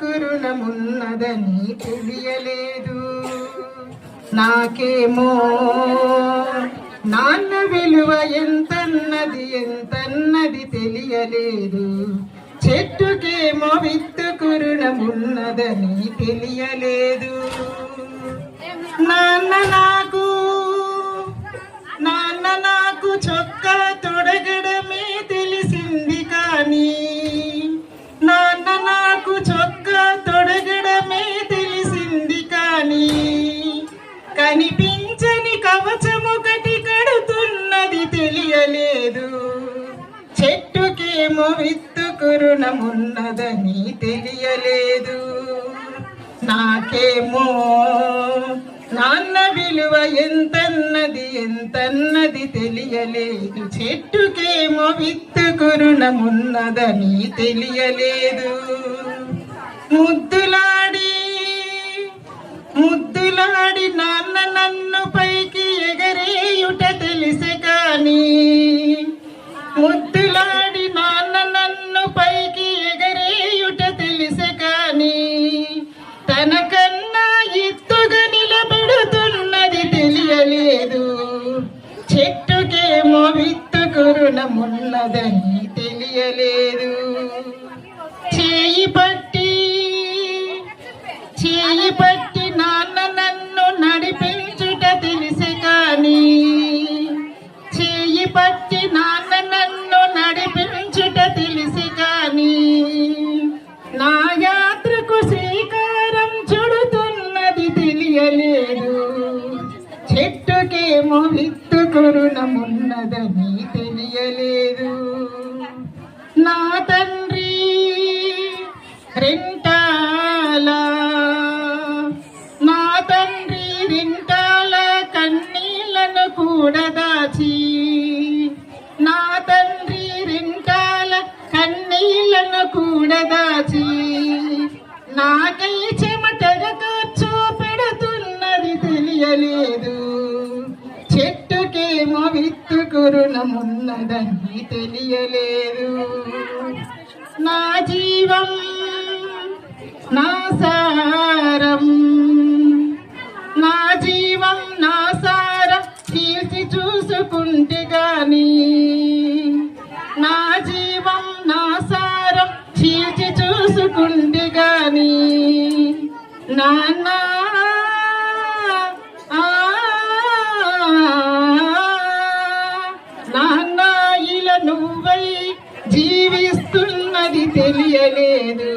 విత్తుకు రుణమున్నదని తెలియలేదు. నాకేమో నాన్న విలువ ఎంతన్నది తెలియలేదు. చెట్టుకేమో విత్తుకు రుణమున్నదని తెలియలేదు. నాన్న నాకు చొక్కా తొడగడమే తెలిసింది, కానీ నాన్న నాకు చొక్కా తొడగడమే తెలిసింది, కానీ కనిపించని కవచమొకటి కడుతున్నది తెలియలేదు. చెట్టుకేమో విత్తుకు రుణమున్నదని తెలియలేదు. నాకేమో నాన్న విలువ ఎంతన్నది తెలియలేదు. చెట్టుకేమో విత్తుకు రుణమున్నదని తెలియలేదు. ముద్దులాడి నాన్న నన్ను పైకి ఎగరేయుట తెలిసే, కానీ ముద్దులాడి నాన్న నన్ను పైకి ఎగరేయుట తెలిసే, కానీ తనకన్నా ఎత్తుగా నిలబెడుతున్నది తెలియలేదు. చెట్టుకేమో విత్తుకు రుణమున్నదని తెలియలేదు. చేయి పట్టి నాన్న నన్ను నడిపించుట తెలిసే, కానీ చేయి పట్టి నాన్న నన్ను నడిపించుట తెలిసే, కానీ నా యాత్రకు శ్రీకారం చుడుతున్నది తెలియలేదు. చెట్టుకేమో విత్తుకు రుణమున్నదని తెలియలేదు. నా తండ్రి రెంటాల కన్నీళ్లను కూడా దాచి, నా తండ్రి రెంటాల కన్నీళ్లను కూడా దాచి నాకై చెమటగా ఖర్చు పెడుతున్నది తెలియలేదు. చెట్టుకేమో విత్తుకు రుణమున్నదని తెలియలేదు. నా జీవం నా సారం, నా జీవం నా సారం తీర్చి చూసుకుంటే, గాని నా జీవం నా సారం చీల్చి చూసుకుంటే, గాని నాన్న ఇలా నువ్వై జీవిస్తున్నది తెలియలేదు.